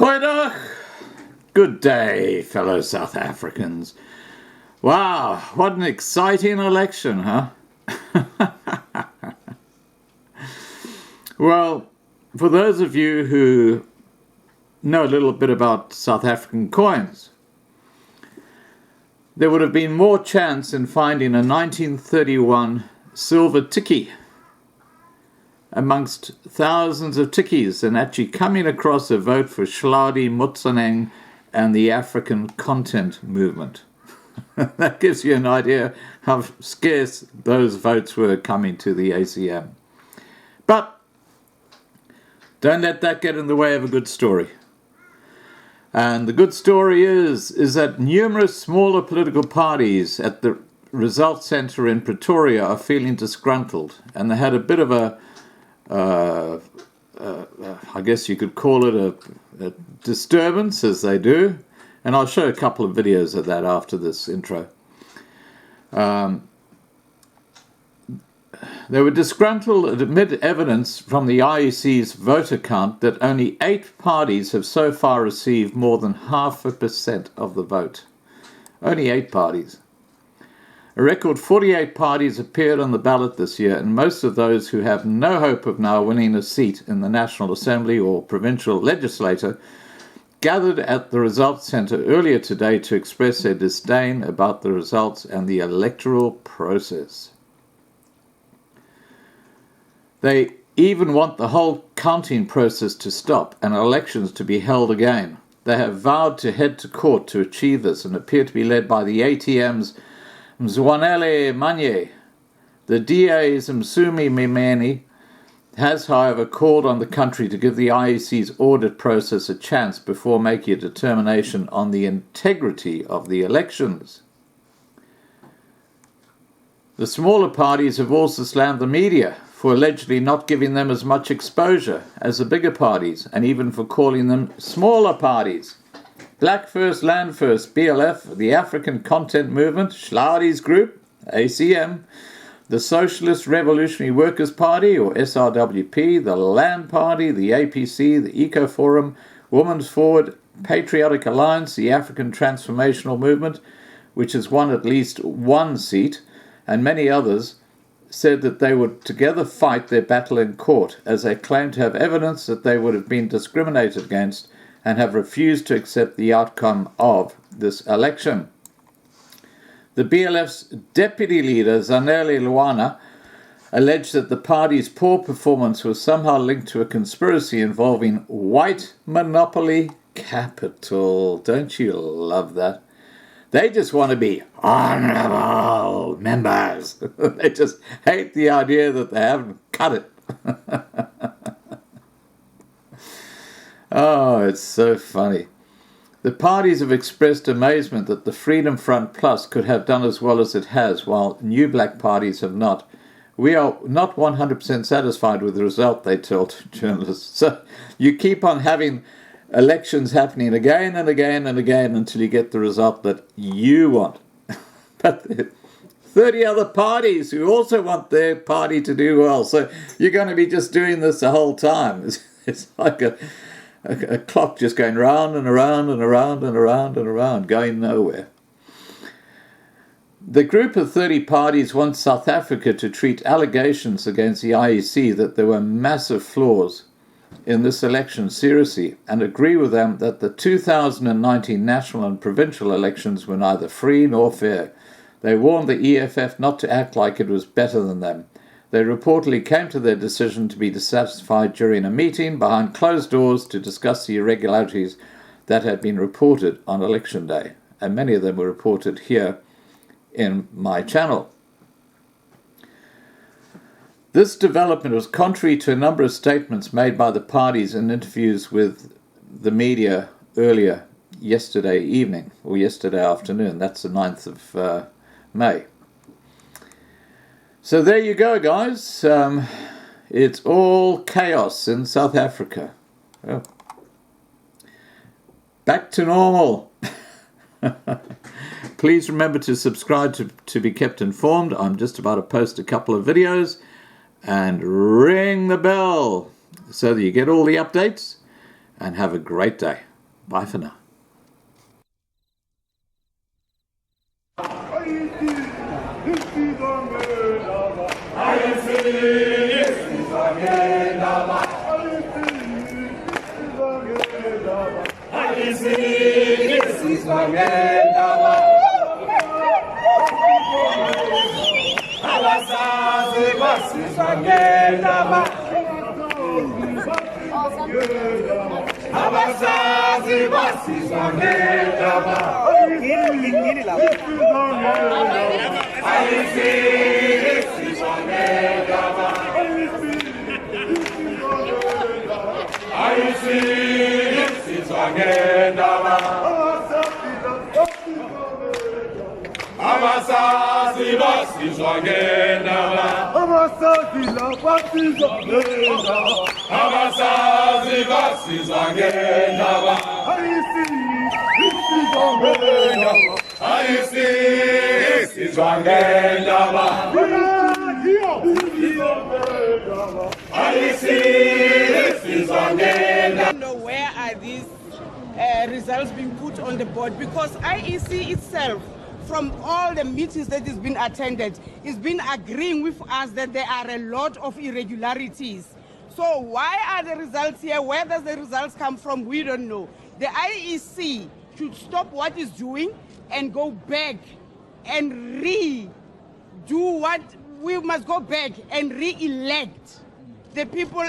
Goeiedag. Good day, fellow South Africans. Wow, what an exciting election, huh? Well, for those of you who know a little bit about South African coins, there would have been more chance in finding a 1931 silver tikkie amongst thousands of tikkies than actually coming across a vote for Hladi Motsoeneng and the African content movement. That gives you an idea how scarce those votes were coming to the ACM. But don't let that get in the way of a good story. And the good story is that numerous smaller political parties at the Results Centre in Pretoria are feeling disgruntled, and they had a bit of I guess you could call it a disturbance, as they do, and I'll show a couple of videos of that after this intro. They were disgruntled amid evidence from the IEC's voter count that only 8 parties have so far received more than 0.5% of the vote. Only 8 parties. A record 48 parties appeared on the ballot this year, and most of those who have no hope of now winning a seat in the National Assembly or provincial legislature gathered at the Results Centre earlier today to express their disdain about the results and the electoral process. They even want the whole counting process to stop and elections to be held again. They have vowed to head to court to achieve this and appear to be led by the ATM's Mzwanele Manye. The DA's Msumi Mimeni has, however, called on the country to give the IEC's audit process a chance before making a determination on the integrity of the elections. The smaller parties have also slammed the media for allegedly not giving them as much exposure as the bigger parties, and even for calling them smaller parties. Black First, Land First, BLF, the African Content Movement, Hladi's Group, ACM, the Socialist Revolutionary Workers' Party, or SRWP, the Land Party, the APC, the Eco Forum, Women's Forward, Patriotic Alliance, the African Transformational Movement, which has won at least 1 seat, and many others, said that they would together fight their battle in court, as they claim to have evidence that they would have been discriminated against and have refused to accept the outcome of this election. The BLF's deputy leader, Zanele Luana, alleged that the party's poor performance was somehow linked to a conspiracy involving white monopoly capital. Don't you love that? They just want to be honorable members. They just hate the idea that they haven't cut it. Oh, it's so funny. The parties have expressed amazement that the Freedom Front Plus could have done as well as it has, while new black parties have not. We are not 100% satisfied with the result, they told journalists. So you keep on having elections happening again and again and again until you get the result that you want. But 30 other parties who also want their party to do well. So you're going to be just doing this the whole time. It's like a clock just going round and around and around and around and around, going nowhere. The group of 30 parties wants South Africa to treat allegations against the IEC that there were massive flaws in this election seriously, and agree with them that the 2019 national and provincial elections were neither free nor fair. They warned the EFF not to act like it was better than them. They reportedly came to their decision to be dissatisfied during a meeting behind closed doors to discuss the irregularities that had been reported on election day, and many of them were reported here in my channel. This development was contrary to a number of statements made by the parties in interviews with the media earlier yesterday evening, or yesterday afternoon. That's the 9th of May. So there you go, guys. It's all chaos in South Africa. Well, back to normal. Please remember to subscribe to be kept informed. I'm just about to post a couple of videos. And ring the bell so that you get all the updates, and have a great day. Bye for now. Where are these results being put on the board? Because IEC itself, from all the meetings that has been attended, has been agreeing with us that there are a lot of irregularities. So why are the results here? Where does the results come from? We don't know. The IEC should stop what it's doing and go back and redo what we must go back and re-elect the people.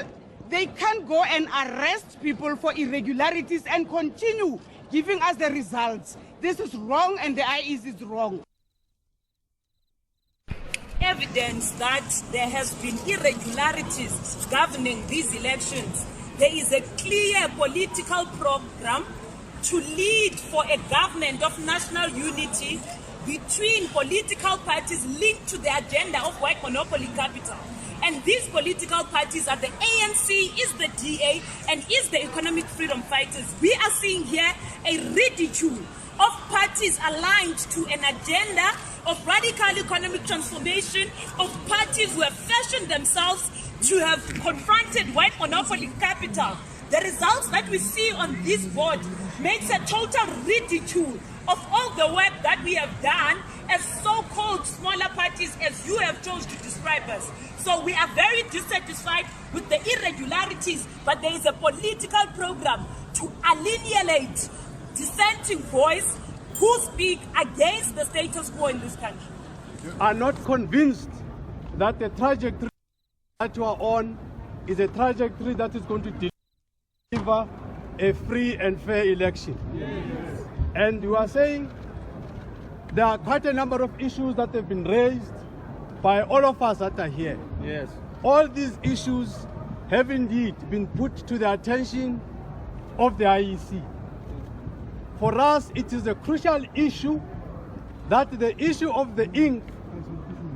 They can't go and arrest people for irregularities and continue giving us the results. This is wrong and the IEC is wrong. Evidence that there has been irregularities governing these elections. There is a clear political program to lead for a government of national unity between political parties linked to the agenda of white monopoly capital. And these political parties are the ANC, is the DA, and is the Economic Freedom Fighters. We are seeing here a ridicule of parties aligned to an agenda of radical economic transformation, of parties who have fashioned themselves to have confronted white monopoly capital. The results that we see on this board makes a total ridicule of all the work that we have done as so-called smaller parties, as you have chosen to describe us. So we are very dissatisfied with the irregularities, but there is a political program to alienate dissenting voice who speak against the status quo in this country. Are not convinced that the trajectory that you are on is a trajectory that is going to deliver a free and fair election. Yes. And you are saying there are quite a number of issues that have been raised by all of us that are here. Yes. All these issues have indeed been put to the attention of the IEC. For us, it is a crucial issue that the issue of the ink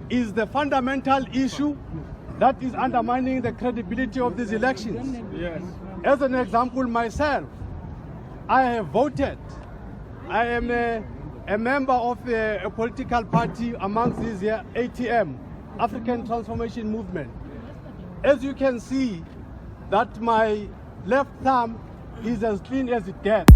is the fundamental issue that is undermining the credibility of these elections. Yes. As an example, myself, I have voted. I am a member of a political party amongst these here, ATM, African Transformation Movement. As you can see, that my left thumb is as clean as it gets.